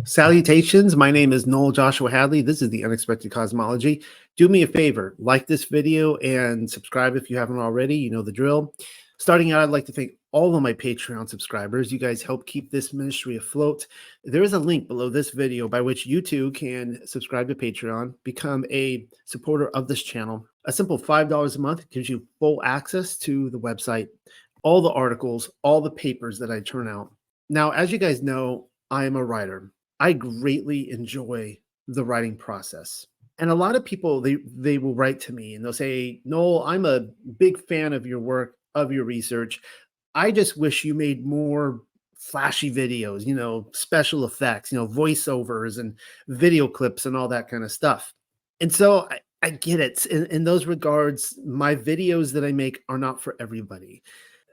Salutations, my name is Noel Joshua Hadley. This is the Unexpected Cosmology. Do me a favor, like this video and subscribe if you haven't already. You know the drill. Starting out, I'd like to thank all of my Patreon subscribers. You guys help keep this ministry afloat. There is a link below this video by which you too can subscribe to Patreon, become a supporter of this channel. A simple $5 a month gives you full access to the website, all the articles, all the papers that I turn out. Now, as you guys know, I am a writer. I greatly enjoy the writing process. And a lot of people, they will write to me and they'll say, Noel, I'm a big fan of your work, of your research. I just wish you made more flashy videos, special effects, voiceovers and video clips and all that kind of stuff. And so I get it. In those regards, my videos that I make are not for everybody.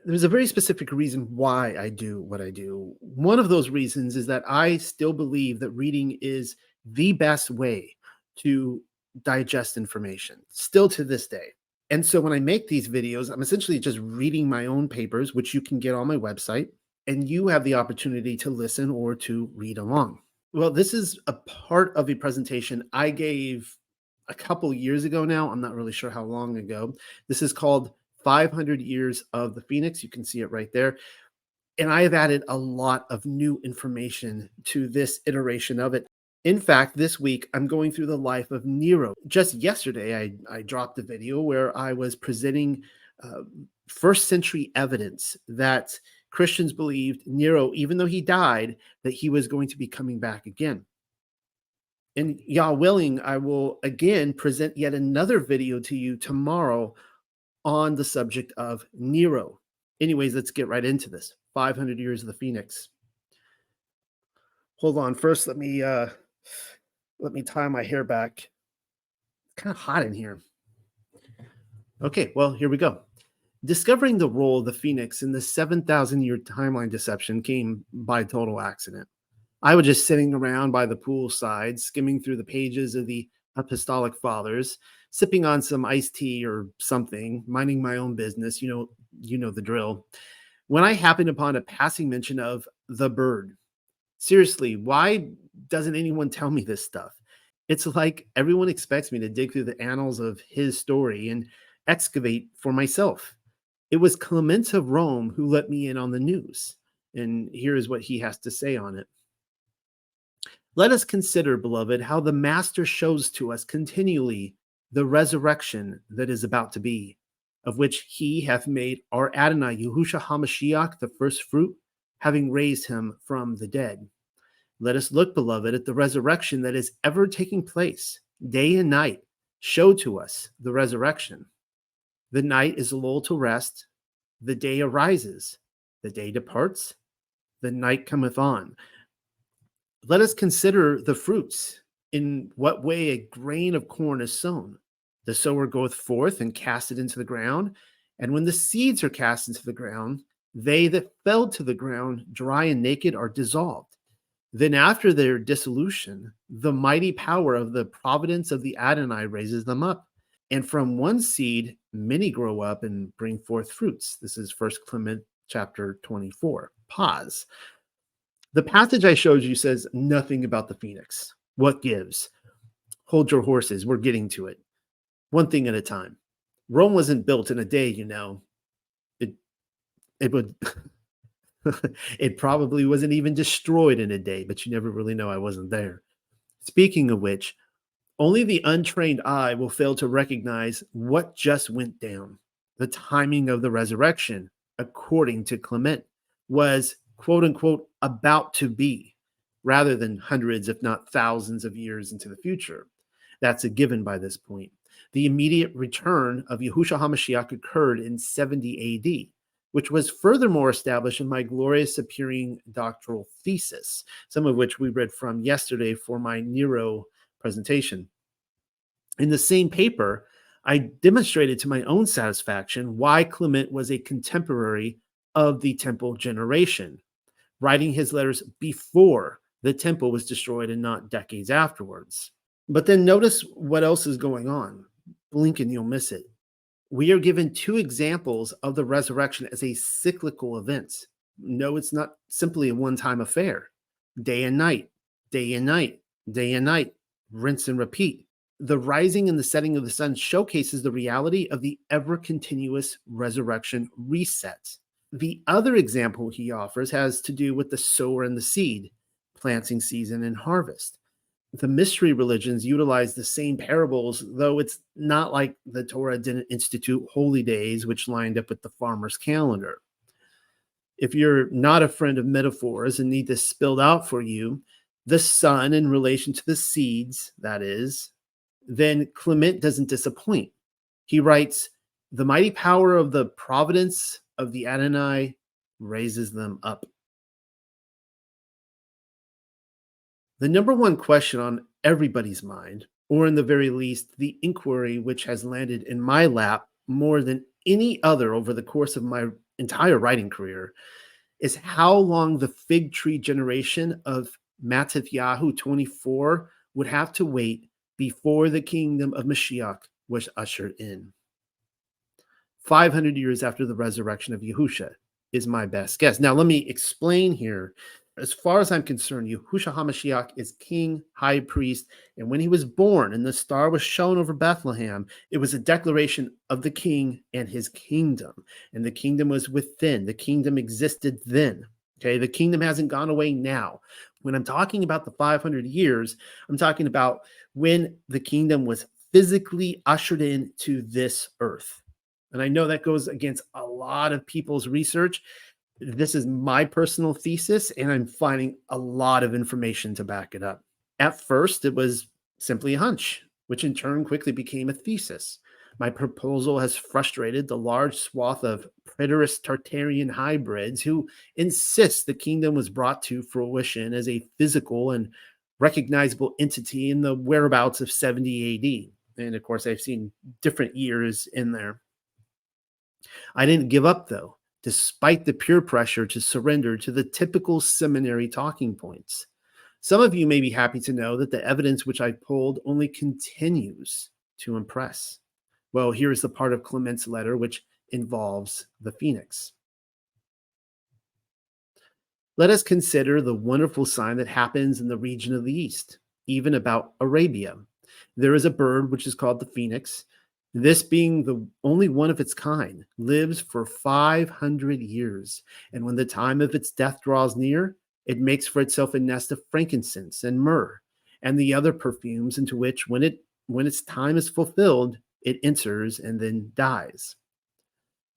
There's a very specific reason why I do what I do. One of those reasons is that I still believe that reading is the best way to digest information, still to this day. And so when I make these videos, I'm essentially just reading my own papers, which you can get on my website, and you have the opportunity to listen or to read along. Well, this is a part of a presentation I gave a couple years ago now. I'm not really sure how long ago. This is called 500 Years of the Phoenix. You can see it right there. And I have added a lot of new information to this iteration of it. In fact, this week, I'm going through the life of Nero. Just yesterday, I dropped a video where I was presenting first century evidence that Christians believed Nero, even though he died, that he was going to be coming back again. And Yah willing, I will again present yet another video to you tomorrow on the subject of Nero. Anyways, let's get right into this. 500 Years of the Phoenix. Hold on. First, let me tie my hair back. It's kind of hot in here. Okay, well, here we go. Discovering the role of the Phoenix in the 7,000-year timeline deception came by total accident. I was just sitting around by the poolside, skimming through the pages of the Apostolic Fathers, sipping on some iced tea or something, minding my own business, you know the drill, when I happened upon a passing mention of the bird. Seriously, why doesn't anyone tell me this stuff? It's like everyone expects me to dig through the annals of his story and excavate for myself. It was Clement of Rome who let me in on the news, and here is what he has to say on it. Let us consider, beloved, how the Master shows to us continually the resurrection that is about to be, of which he hath made our Adonai Yahushua HaMashiach the first fruit, having raised him from the dead. Let us look, beloved, at the resurrection that is ever taking place, day and night. Show to us the resurrection. The night is lulled to rest, the day arises, the day departs, the night cometh on. Let us consider the fruits, in what way a grain of corn is sown. The sower goeth forth and cast it into the ground, and when the seeds are cast into the ground, they that fell to the ground, dry and naked, are dissolved. Then after their dissolution, the mighty power of the providence of the Adonai raises them up. And from one seed, many grow up and bring forth fruits. This is 1 Clement chapter 24. Pause. The passage I showed you says nothing about the Phoenix. What gives? Hold your horses. We're getting to it. One thing at a time. Rome wasn't built in a day, It would it probably wasn't even destroyed in a day, but you never really know. I wasn't there. Speaking of which, only the untrained eye will fail to recognize what just went down. The timing of the resurrection, according to Clement, was quote unquote about to be, rather than hundreds, if not thousands of years into the future. That's a given by this point. The immediate return of Yahushua HaMashiach occurred in 70 AD, which was furthermore established in my glorious appearing doctoral thesis, some of which we read from yesterday for my Nero presentation. In the same paper, I demonstrated to my own satisfaction why Clement was a contemporary of the temple generation, writing his letters before the temple was destroyed and not decades afterwards. But then notice what else is going on. Blink and you'll miss it. We are given two examples of the resurrection as a cyclical event. No, it's not simply a one-time affair. Day and night, day and night, day and night, rinse and repeat. The rising and the setting of the sun showcases the reality of the ever continuous resurrection reset. The other example he offers has to do with the sower and the seed, planting season and harvest. The mystery religions utilize the same parables, though it's not like the Torah didn't institute holy days, which lined up with the farmer's calendar. If you're not a friend of metaphors and need this spelled out for you, the sun in relation to the seeds, that is, then Clement doesn't disappoint. He writes, the mighty power of the providence of the Adonai raises them up. The number one question on everybody's mind, or in the very least, the inquiry which has landed in my lap more than any other over the course of my entire writing career, is how long the fig tree generation of Mattathiyahu 24 would have to wait before the kingdom of Mashiach was ushered in. 500 years after the resurrection of Yahusha is my best guess. Now, let me explain here. As far as I'm concerned, Yahushua HaMashiach is king, high priest, and when he was born and the star was shown over Bethlehem, it was a declaration of the king and his kingdom. And the kingdom was within. The kingdom existed then. Okay, the kingdom hasn't gone away now. When I'm talking about the 500 years, I'm talking about when the kingdom was physically ushered into this earth. And I know that goes against a lot of people's research. This is my personal thesis, and I'm finding a lot of information to back it up. At first, it was simply a hunch, which in turn quickly became a thesis. My proposal has frustrated the large swath of preterist Tartarian hybrids who insist the kingdom was brought to fruition as a physical and recognizable entity in the whereabouts of 70 AD. And of course, I've seen different years in there. I didn't give up, though, despite the peer pressure to surrender to the typical seminary talking points. Some of you may be happy to know that the evidence which I pulled only continues to impress. Well, here's the part of Clement's letter which involves the phoenix. Let us consider the wonderful sign that happens in the region of the east, even about Arabia. There is a bird which is called the phoenix. This, being the only one of its kind, lives for 500 years, and when the time of its death draws near, it makes for itself a nest of frankincense and myrrh, and the other perfumes into which, when its time is fulfilled, it enters and then dies.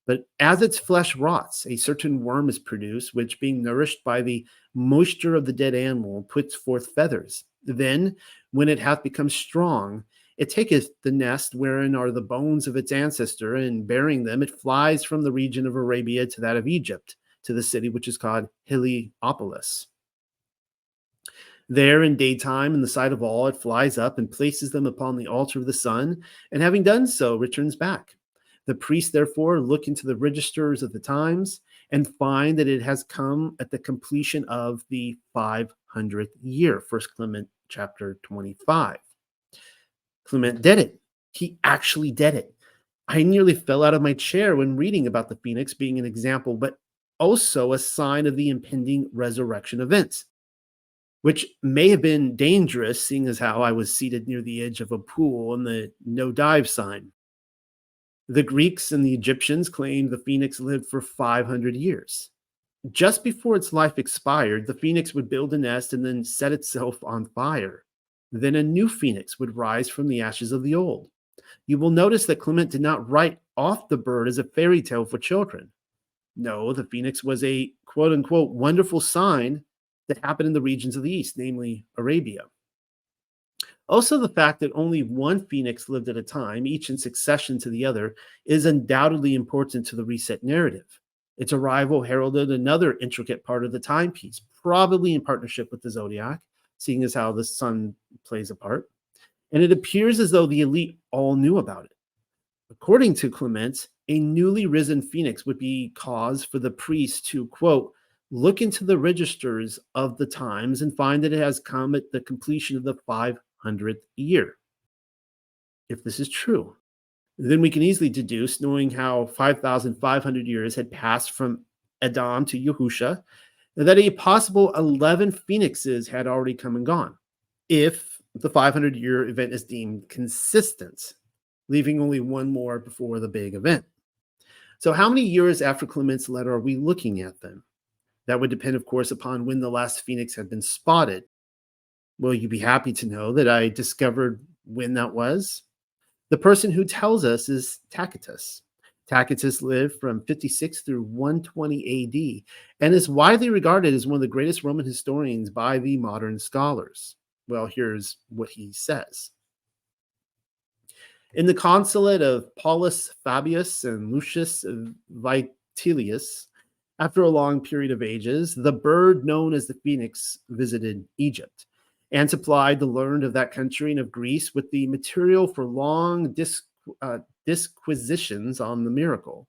But as its flesh rots, a certain worm is produced, which, being nourished by the moisture of the dead animal, puts forth feathers. Then, when it hath become strong, it taketh the nest wherein are the bones of its ancestor, and bearing them, it flies from the region of Arabia to that of Egypt, to the city which is called Heliopolis. There in daytime, in the sight of all, it flies up and places them upon the altar of the sun, and having done so, returns back. The priests, therefore, look into the registers of the times and find that it has come at the completion of the 500th year, 1 Clement chapter 25. Clement did it. He actually did it. I nearly fell out of my chair when reading about the phoenix being an example, but also a sign of the impending resurrection events, which may have been dangerous, seeing as how I was seated near the edge of a pool and the no dive sign. The Greeks and the Egyptians claimed the phoenix lived for 500 years. Just before its life expired, the phoenix would build a nest and then set itself on fire. Then a new phoenix would rise from the ashes of the old. You will notice that Clement did not write off the bird as a fairy tale for children. No, the phoenix was a quote-unquote wonderful sign that happened in the regions of the east, namely Arabia. Also, the fact that only one phoenix lived at a time, each in succession to the other, is undoubtedly important to the reset narrative. Its arrival heralded another intricate part of the timepiece, probably in partnership with the zodiac, seeing as how the sun plays a part. And it appears as though the elite all knew about it. According to Clement, a newly risen phoenix would be cause for the priest to, quote, look into the registers of the times and find that it has come at the completion of the 500th year. If this is true, then we can easily deduce, knowing how 5,500 years had passed from Adam to Yahusha, that a possible 11 phoenixes had already come and gone, if the 500-year event is deemed consistent, leaving only one more before the big event. So, how many years after Clement's letter are we looking at then? That would depend, of course, upon when the last phoenix had been spotted. Will you be happy to know that I discovered when that was? The person who tells us is Tacitus. Tacitus lived from 56 through 120 AD and is widely regarded as one of the greatest Roman historians by the modern scholars. Well, here's what he says. In the consulate of Paulus Fabius and Lucius Vitilius, after a long period of ages, the bird known as the phoenix visited Egypt and supplied the learned of that country and of Greece with the material for long disquisitions on the miracle.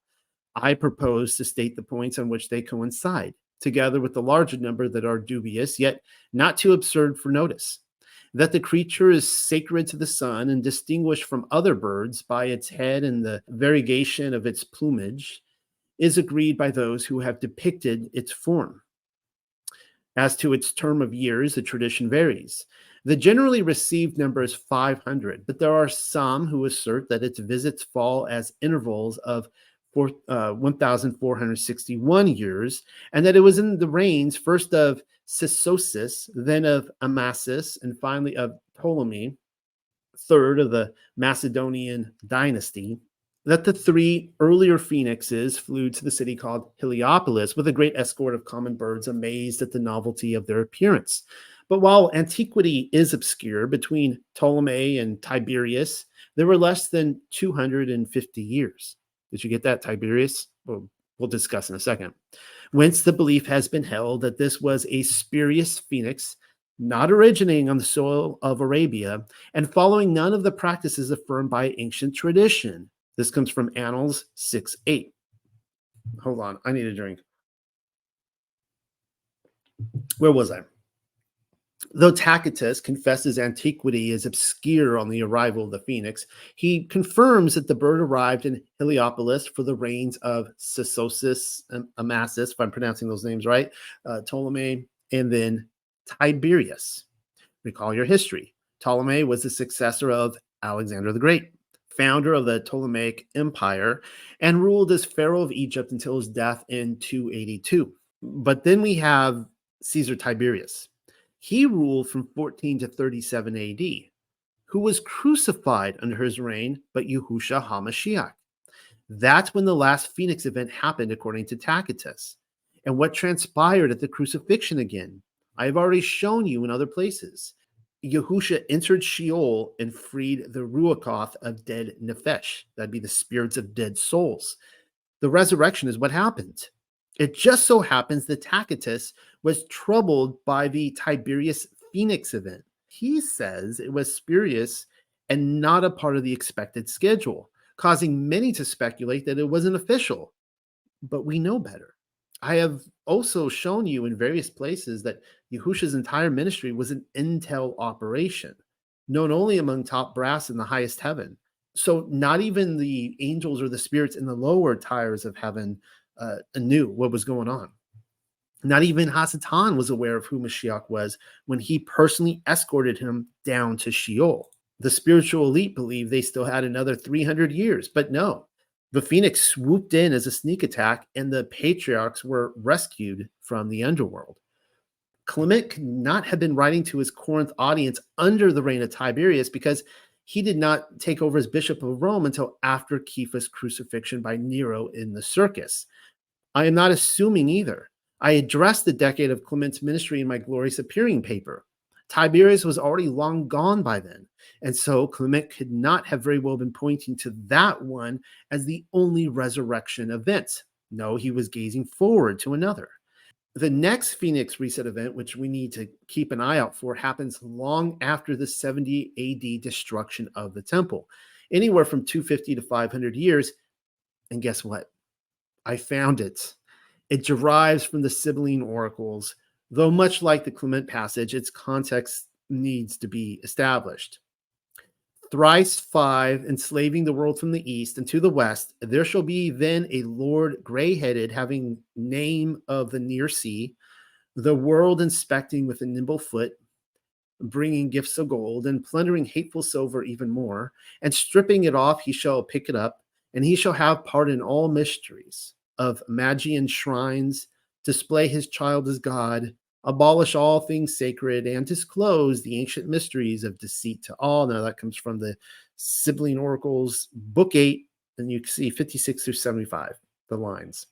I propose to state the points on which they coincide, together with the larger number that are dubious, yet not too absurd for notice. That the creature is sacred to the sun and distinguished from other birds by its head and the variegation of its plumage is agreed by those who have depicted its form. As to its term of years, the tradition varies. The generally received number is 500, but there are some who assert that its visits fall as intervals of 1,461 years, and that it was in the reigns first of Sisosis, then of Amasis, and finally of Ptolemy, third of the Macedonian dynasty, that the three earlier phoenixes flew to the city called Heliopolis with a great escort of common birds, amazed at the novelty of their appearance. But while antiquity is obscure, between Ptolemy and Tiberius, there were less than 250 years. Did you get that, Tiberius? We'll discuss in a second. Whence the belief has been held that this was a spurious phoenix, not originating on the soil of Arabia, and following none of the practices affirmed by ancient tradition. This comes from Annals 6:8. Hold on, I need a drink. Where was I? Though Tacitus confesses antiquity is obscure on the arrival of the phoenix, he confirms that the bird arrived in Heliopolis for the reigns of Sisosis and Amasis, if I'm pronouncing those names right, Ptolemy, and then Tiberius. Recall your history. Ptolemy was the successor of Alexander the Great, founder of the Ptolemaic Empire, and ruled as pharaoh of Egypt until his death in 282. But then we have Caesar Tiberius. He ruled from 14 to 37 AD, who was crucified under his reign, but Yahushua HaMashiach. That's when the last Phoenix event happened, according to Tacitus. And what transpired at the crucifixion again? I have already shown you in other places. Yahushua entered Sheol and freed the Ruachoth of dead Nefesh. That'd be the spirits of dead souls. The resurrection is what happened. It just so happens that Tacitus was troubled by the Tiberius Phoenix event. He says it was spurious and not a part of the expected schedule, causing many to speculate that it wasn't official. But we know better. I have also shown you in various places that Yahushua's entire ministry was an intel operation, known only among top brass in the highest heaven. So not even the angels or the spirits in the lower tiers of heaven knew what was going on. Not even Hasatan was aware of who Mashiach was when he personally escorted him down to Sheol. The spiritual elite believed they still had another 300 years, but no. The Phoenix swooped in as a sneak attack, and the patriarchs were rescued from the underworld. Clement could not have been writing to his Corinth audience under the reign of Tiberius because he did not take over as Bishop of Rome until after Kepha's crucifixion by Nero in the circus. I am not assuming either. I addressed the decade of Clement's ministry in my Glorious Appearing paper. Tiberius was already long gone by then, and so Clement could not have very well been pointing to that one as the only resurrection event. No, he was gazing forward to another. The next Phoenix Reset event, which we need to keep an eye out for, happens long after the 70 AD destruction of the temple, anywhere from 250 to 500 years. And guess what? I found it. It derives from the Sibylline oracles, though much like the Clement passage, its context needs to be established. Thrice 5, enslaving the world from the east and to the west, there shall be then a Lord gray-headed, having name of the near sea, The world inspecting with a nimble foot, bringing gifts of gold, and plundering hateful silver even more, and stripping it off, he shall pick it up, and he shall have part in all mysteries of Magian shrines, display his child as God, abolish all things sacred, and disclose the ancient mysteries of deceit to all. Now that comes from the Sibylline Oracles, Book 8, and you can see 56 through 75, the lines.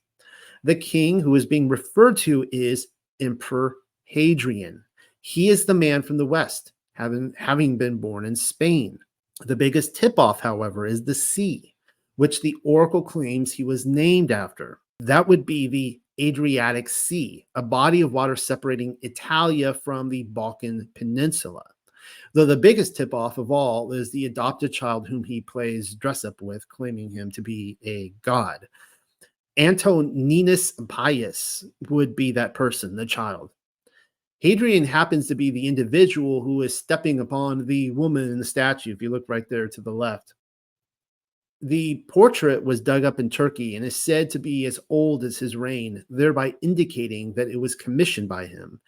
The king who is being referred to is Emperor Hadrian. He is the man from the West, having been born in Spain. The biggest tip-off, however, is the sea, which the oracle claims he was named after. That would be the Adriatic Sea, a body of water separating Italia from the Balkan Peninsula. Though the biggest tip-off of all is the adopted child whom he plays dress-up with, claiming him to be a god. Antoninus Pius would be that person, the child. Hadrian happens to be the individual who is stepping upon the woman in the statue, if you look right there to the left. The portrait was dug up in Turkey and is said to be as old as his reign, thereby indicating that it was commissioned by him.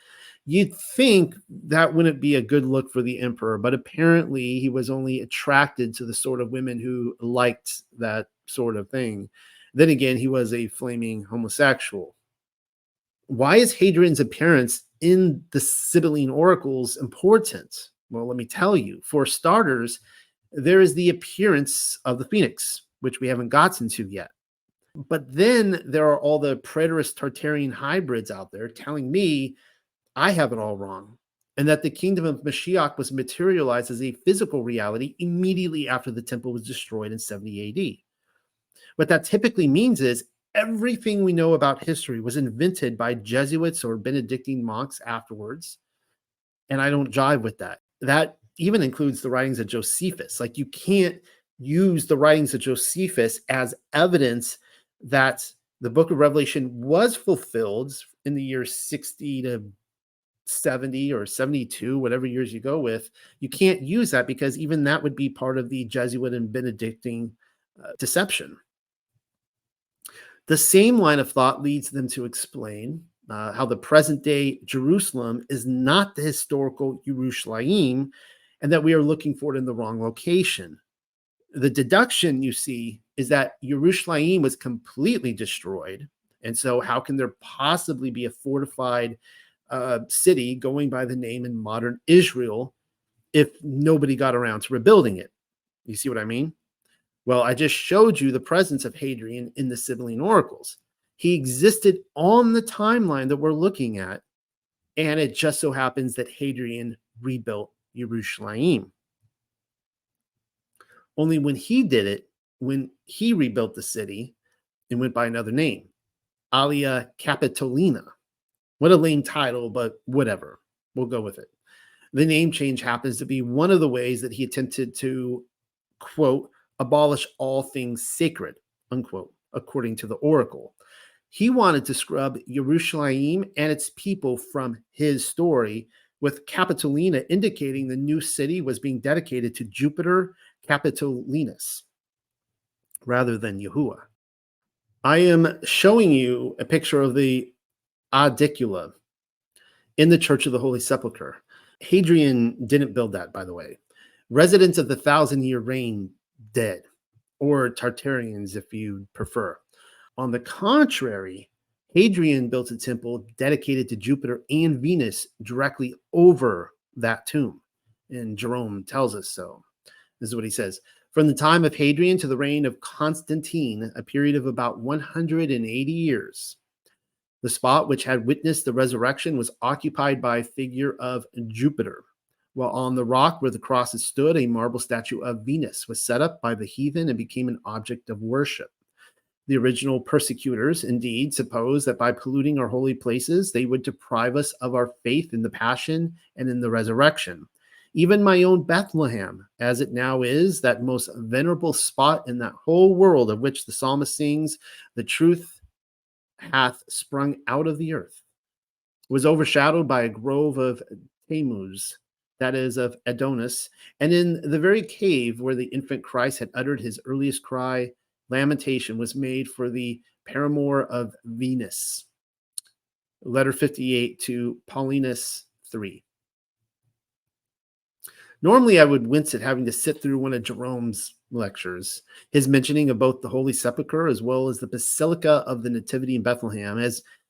You'd think that wouldn't be a good look for the emperor, but apparently he was only attracted to the sort of women who liked that sort of thing. Then again, he was a flaming homosexual. Why is Hadrian's appearance in the Sibylline Oracles important? Well, let me tell you. For starters, there is the appearance of the phoenix, which we haven't gotten to yet. But then there are all the preterist Tartarian hybrids out there telling me I have it all wrong, and that the kingdom of Mashiach was materialized as a physical reality immediately after the temple was destroyed in 70 AD. What that typically means is everything we know about history was invented by Jesuits or Benedictine monks afterwards, and I don't jive with that. That even includes the writings of Josephus. Like, you can't use the writings of Josephus as evidence that the book of Revelation was fulfilled in the year 60 to 70 or 72, whatever years you go with. You can't use that because even that would be part of the Jesuit and Benedictine deception. The same line of thought leads them to explain how the present day Jerusalem is not the historical Yerushalayim, and that we are looking for it in the wrong location. The deduction, you see, is that Yerushalayim was completely destroyed. And so how can there possibly be a fortified city going by the name in modern Israel if nobody got around to rebuilding it? You see what I mean? Well, I just showed you the presence of Hadrian in the Sibylline Oracles. He existed on the timeline that we're looking at, and it just so happens that Hadrian rebuilt Yerushalayim. Only when he did it, when he rebuilt the city, it went by another name, Alia Capitolina. What a lame title, but whatever. We'll go with it. The name change happens to be one of the ways that he attempted to, quote, abolish all things sacred, unquote, according to the oracle. He wanted to scrub Yerushalayim and its people from his story, with Capitolina indicating the new city was being dedicated to Jupiter Capitolinus rather than Yahuwah. I am showing you a picture of the Aedicula in the Church of the Holy Sepulchre. Hadrian didn't build that, by the way. Residents of the 1,000-year reign dead, or Tartarians if you prefer. On the contrary, Hadrian built a temple dedicated to Jupiter and Venus directly over that tomb, and Jerome tells us so. This is what he says. From the time of Hadrian to the reign of Constantine, a period of about 180 years, the spot which had witnessed the resurrection was occupied by a figure of Jupiter, while on the rock where the crosses stood, a marble statue of Venus was set up by the heathen and became an object of worship. The original persecutors, indeed, supposed that by polluting our holy places, they would deprive us of our faith in the passion and in the resurrection. Even my own Bethlehem, as it now is, that most venerable spot in that whole world of which the psalmist sings, the truth hath sprung out of the earth, was overshadowed by a grove of Tammuz, that is, of Adonis, and in the very cave where the infant Christ had uttered his earliest cry, lamentation was made for the paramour of Venus. letter 58 to Paulinus 3. Normally, I would wince at having to sit through one of Jerome's lectures. His mentioning of both the Holy Sepulchre as well as the Basilica of the Nativity in Bethlehem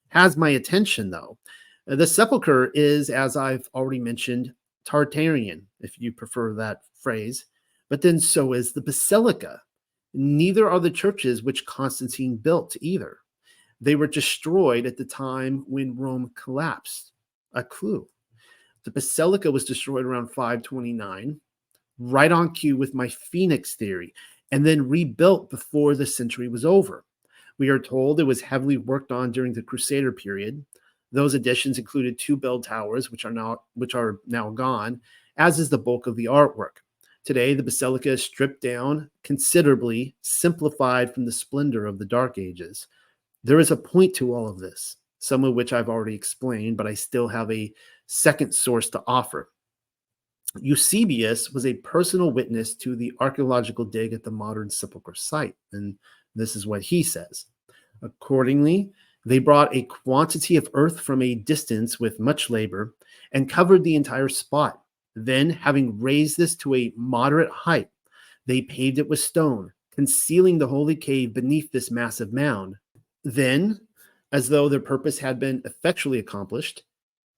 has my attention, though. The sepulchre is, as I've already mentioned, Tartarian, if you prefer that phrase, but then so is the basilica. Neither are the churches which Constantine built either. They were destroyed at the time when Rome collapsed. A clue. The basilica was destroyed around 529, right on cue with my Phoenix theory, and then rebuilt before the century was over. We are told it was heavily worked on during the Crusader period. Those additions included 2 bell towers, which are now gone, as is the bulk of the artwork. Today, the basilica is stripped down considerably, simplified from the splendor of the Dark Ages. There is a point to all of this, some of which I've already explained, but I still have a second source to offer. Eusebius was a personal witness to the archaeological dig at the modern sepulchre site, and this is what he says. Accordingly, they brought a quantity of earth from a distance with much labor and covered the entire spot. Then, having raised this to a moderate height, they paved it with stone, concealing the holy cave beneath this massive mound. Then, as though their purpose had been effectually accomplished,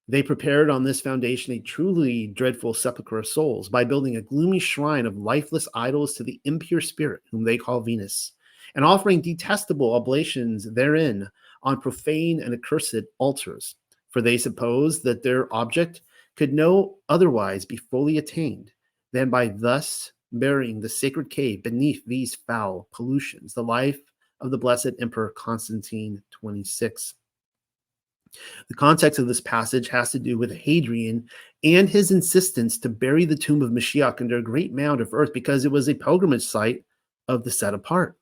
they prepared on this foundation a truly dreadful sepulchre of souls by building a gloomy shrine of lifeless idols to the impure spirit, whom they call Venus, and offering detestable oblations therein on profane and accursed altars. For they supposed that their object could no otherwise be fully attained than by thus burying the sacred cave beneath these foul pollutions. The life of the blessed Emperor Constantine 26. The context of this passage has to do with Hadrian and his insistence to bury the tomb of Mashiach under a great mound of earth because it was a pilgrimage site of the set apart.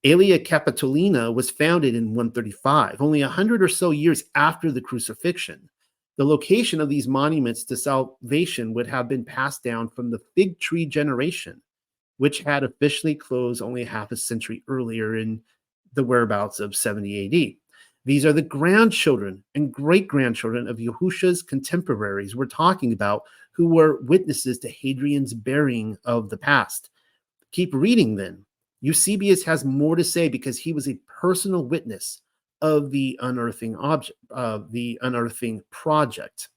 Aelia Capitolina was founded in 135, only 100 or so years after the crucifixion. The location of these monuments to salvation would have been passed down from the fig tree generation, which had officially closed only half a century earlier in the whereabouts of 70 AD. These are the grandchildren and great-grandchildren of Yahusha's contemporaries we're talking about, who were witnesses to Hadrian's burying of the past. Keep reading then. Eusebius has more to say because he was a personal witness of the unearthing project.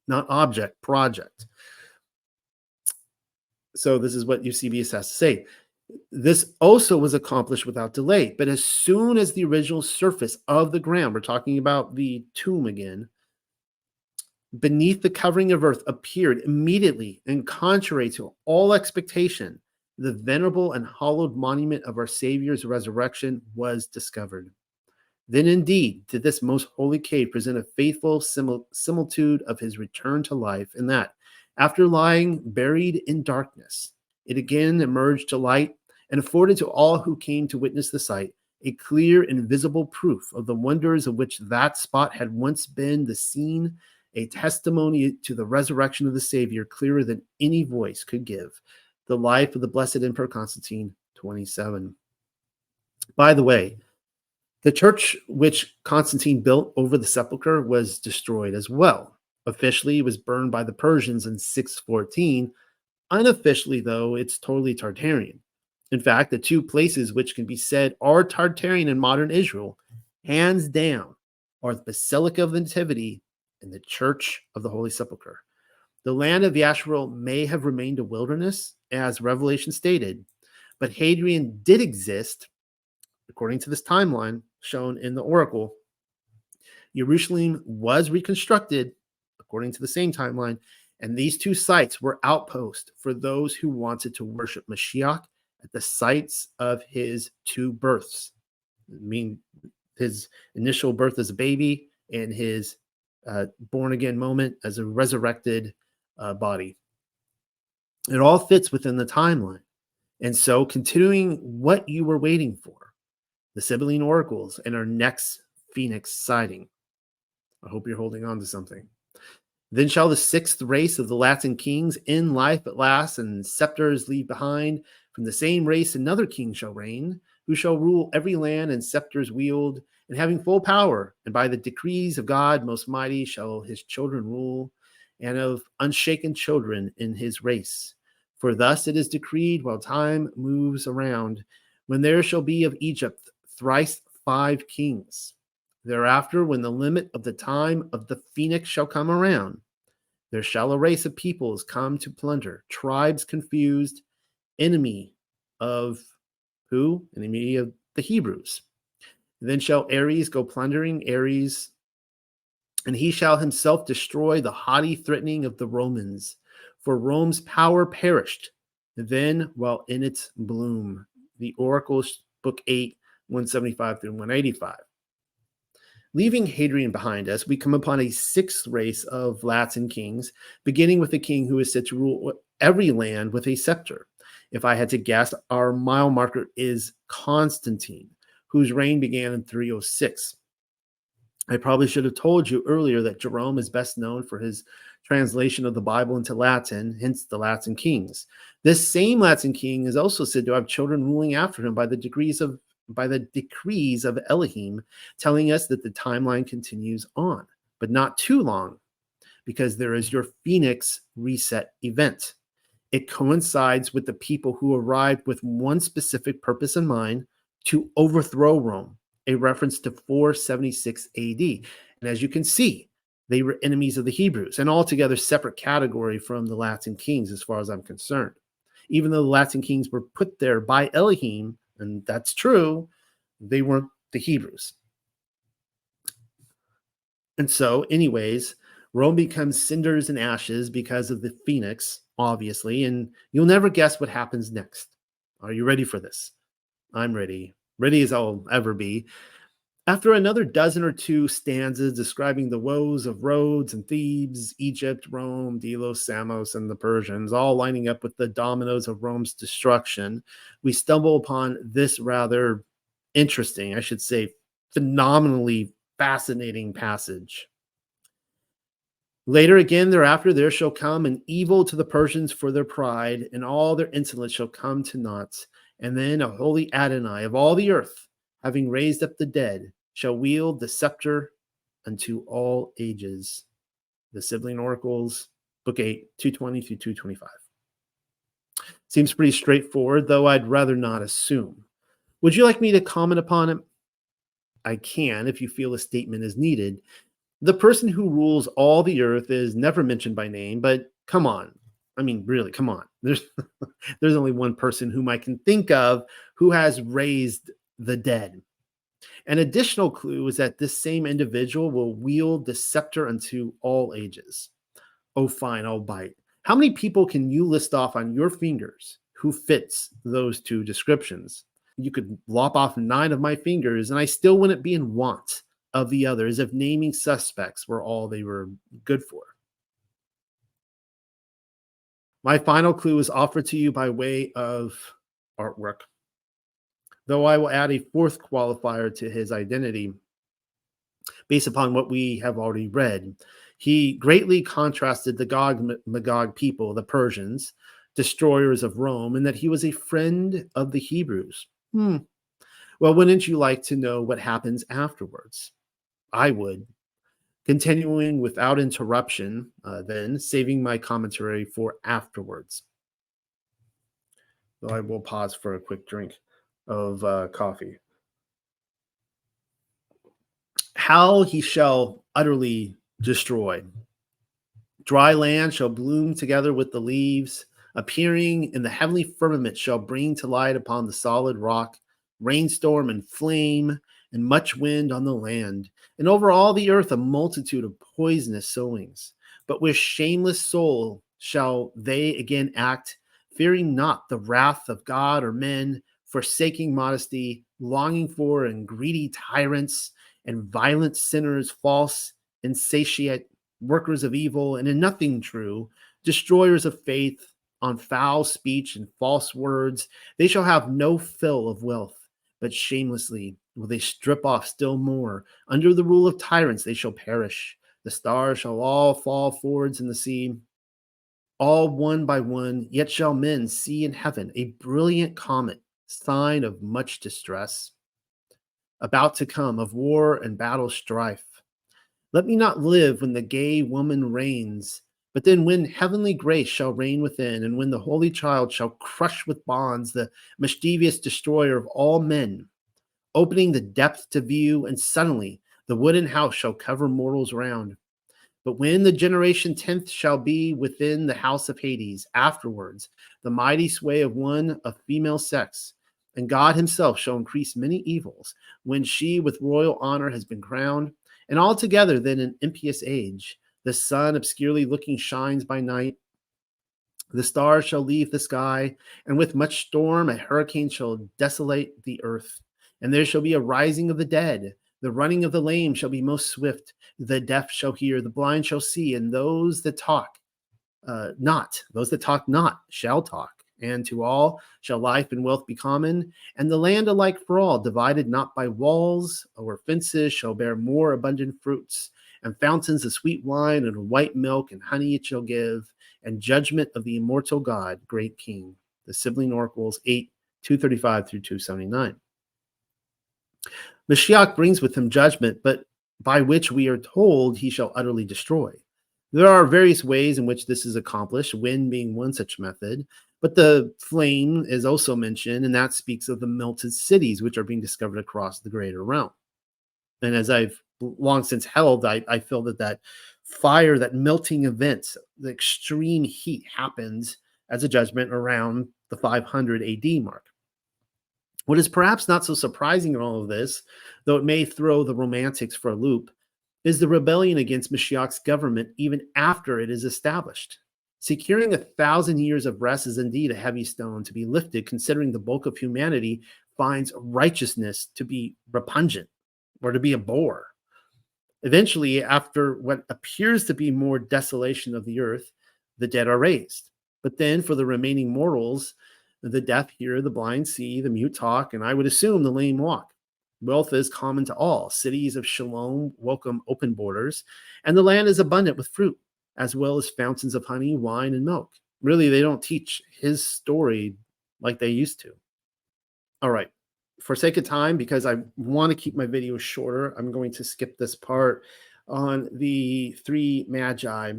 Not object, project. So this is what Eusebius has to say. This also was accomplished without delay, but as soon as the original surface of the ground, we're talking about the tomb again, beneath the covering of earth appeared immediately, and contrary to all expectation, the venerable and hallowed monument of our Savior's resurrection was discovered. Then indeed did this most holy cave present a faithful similitude of his return to life, in that, after lying buried in darkness, it again emerged to light and afforded to all who came to witness the sight a clear and visible proof of the wonders of which that spot had once been the scene, a testimony to the resurrection of the Savior clearer than any voice could give. The life of the blessed Emperor Constantine 27. By the way, the church which Constantine built over the sepulchre was destroyed as well. Officially, it was burned by the Persians in 614. Unofficially, though, it's totally Tartarian. In fact, the two places which can be said are Tartarian in modern Israel, hands down, are the Basilica of the Nativity and the Church of the Holy Sepulchre. The land of Yasharel may have remained a wilderness, as Revelation stated, but Hadrian did exist, according to this timeline shown in the oracle. Jerusalem was reconstructed, according to the same timeline, and these two sites were outposts for those who wanted to worship Mashiach at the sites of his two births. I mean, his initial birth as a baby and his born-again moment as a resurrected body. It all fits within the timeline. And so, continuing what you were waiting for, the Sibylline oracles and our next Phoenix sighting. I hope you're holding on to something. Then shall the sixth race of the Latin kings end life at last, and scepters leave behind. From the same race another king shall reign, who shall rule every land and scepters wield, and having full power, and by the decrees of God most mighty shall his children rule, and of unshaken children in his race. For thus it is decreed while time moves around, when there shall be of Egypt thrice 5 kings. Thereafter, when the limit of the time of the phoenix shall come around, there shall a race of peoples come to plunder, tribes confused, enemy of who? Enemy of the Hebrews. Then shall Ares go plundering Ares, and he shall himself destroy the haughty threatening of the Romans. For Rome's power perished, then while in its bloom. The Oracles, Book 8, 175 through 185. Leaving Hadrian behind us, we come upon a sixth race of Latin kings, beginning with a king who is said to rule every land with a scepter. If I had to guess, our mile marker is Constantine, whose reign began in 306. I probably should have told you earlier that Jerome is best known for his translation of the Bible into Latin, hence the Latin kings. This same Latin king is also said to have children ruling after him by the decrees of Elohim, telling us that the timeline continues on, but not too long, because there is your Phoenix reset event. It coincides with the people who arrived with one specific purpose in mind: to overthrow Rome, a reference to 476 AD. And as you can see, they were enemies of the Hebrews, an altogether separate category from the Latin kings, as far as I'm concerned. Even though the Latin kings were put there by Elohim, and that's true, they weren't the Hebrews. And so, anyways, Rome becomes cinders and ashes because of the phoenix, obviously, and you'll never guess what happens next. Are you ready for this? I'm ready. Ready as I'll ever be. After another dozen or two stanzas describing the woes of Rhodes and Thebes, Egypt, Rome, Delos, Samos, and the Persians, all lining up with the dominoes of Rome's destruction, we stumble upon this rather interesting, I should say, phenomenally fascinating passage. Later again, thereafter, there shall come an evil to the Persians for their pride, and all their insolence shall come to naught. And then a holy Adonai of all the earth, having raised up the dead, shall wield the scepter unto all ages. The Sibylline Oracles, Book 8, 220 through 225. Seems pretty straightforward, though I'd rather not assume. Would you like me to comment upon it? I can, if you feel a statement is needed. The person who rules all the earth is never mentioned by name, but come on. I mean, really, come on. There's only one person whom I can think of who has raised the dead. An additional clue is that this same individual will wield the scepter unto all ages. Oh, fine, I'll bite. How many people can you list off on your fingers who fits those two descriptions? You could lop off 9 of my fingers, and I still wouldn't be in want of the others if naming suspects were all they were good for. My final clue is offered to you by way of artwork, though I will add a fourth qualifier to his identity based upon what we have already read. He greatly contrasted the Gog-Magog people, the Persians, destroyers of Rome, and that he was a friend of the Hebrews. Well, wouldn't you like to know what happens afterwards? I would. Continuing without interruption, then saving my commentary for afterwards. Though I will pause for a quick drink of coffee. How he shall utterly destroy. Dry land shall bloom together with the leaves, appearing in the heavenly firmament shall bring to light upon the solid rock, rainstorm and flame, and much wind on the land, and over all the earth a multitude of poisonous sowings. But with shameless soul shall they again act, fearing not the wrath of God or men, forsaking modesty, longing for and greedy tyrants, and violent sinners, false, insatiate, workers of evil, and in nothing true, destroyers of faith, on foul speech and false words. They shall have no fill of wealth, but shamelessly will they strip off still more. Under the rule of tyrants they shall perish. The stars shall all fall forwards in the sea, all one by one. Yet shall men see in heaven a brilliant comet, sign of much distress. about to come, of war and battle strife. Let me not live when the gay woman reigns, but then when heavenly grace shall reign within, and when the holy child shall crush with bonds the mischievous destroyer of all men, opening the depth to view, and suddenly the wooden house shall cover mortals round. But when the generation 10th shall be within the house of Hades, afterwards the mighty sway of one of female sex, and God himself shall increase many evils, when she with royal honor has been crowned, and altogether then an impious age, the sun obscurely looking shines by night, the stars shall leave the sky, and with much storm a hurricane shall desolate the earth. And there shall be a rising of the dead. The running of the lame shall be most swift. The deaf shall hear, the blind shall see, and those that talk not shall talk. And to all shall life and wealth be common, and the land alike for all, divided not by walls or fences, shall bear more abundant fruits, and fountains of sweet wine and white milk and honey it shall give, and judgment of the immortal God, great King. The Sibling Oracles 8, 235 through 279. Mashiach brings with him judgment, but by which we are told he shall utterly destroy. There are various ways in which this is accomplished, wind being one such method, but the flame is also mentioned, and that speaks of the melted cities which are being discovered across the greater realm. And as I've long since held, I feel that fire, that melting event, the extreme heat happens as a judgment around the 500 AD mark. What is perhaps not so surprising in all of this, though it may throw the romantics for a loop, is the rebellion against Mashiach's government even after it is established. Securing 1,000 years of rest is indeed a heavy stone to be lifted, considering the bulk of humanity finds righteousness to be repugnant or to be a bore. Eventually, after what appears to be more desolation of the earth, the dead are raised. But then for the remaining mortals, the deaf hear, the blind see, the mute talk, and I would assume the lame walk. Wealth is common to all. Cities of shalom welcome open borders, and the land is abundant with fruit, as well as fountains of honey, wine, and milk. Really, they don't teach his story like they used to. All right. For sake of time, because I want to keep my video shorter, I'm going to skip this part on the three magi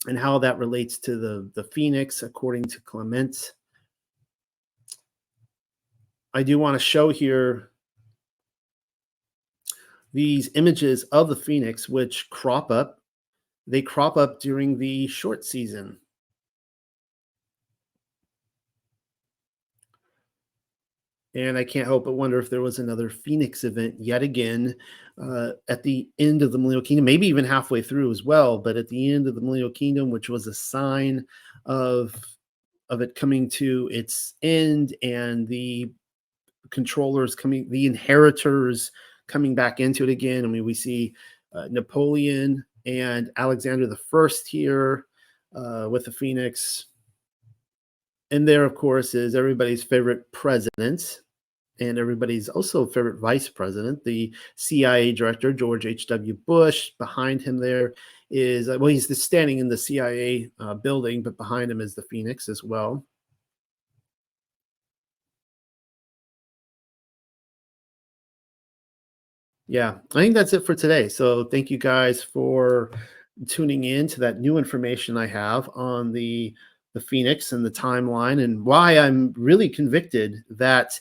and how that relates to the phoenix, according to Clement. I do want to show here these images of the phoenix, which crop up. They crop up during the short season. And I can't help but wonder if there was another Phoenix event yet again at the end of the Millennial Kingdom, maybe even halfway through as well, but at the end of the Millennial Kingdom, which was a sign of it coming to its end and the controllers coming, the inheritors coming back into it again. I mean, we see Napoleon and Alexander the First here with the Phoenix. And there, of course, is everybody's favorite president and everybody's also favorite vice president, the CIA director, George H.W. Bush. Behind him there is, well, he's standing in the CIA building, but behind him is the Phoenix as well. Yeah, I think that's it for today. So thank you guys for tuning in to that new information I have on the Phoenix and the timeline, and why I'm really convicted that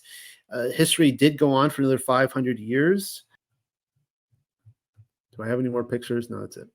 history did go on for another 500 years. Do I have any more pictures? No, that's it.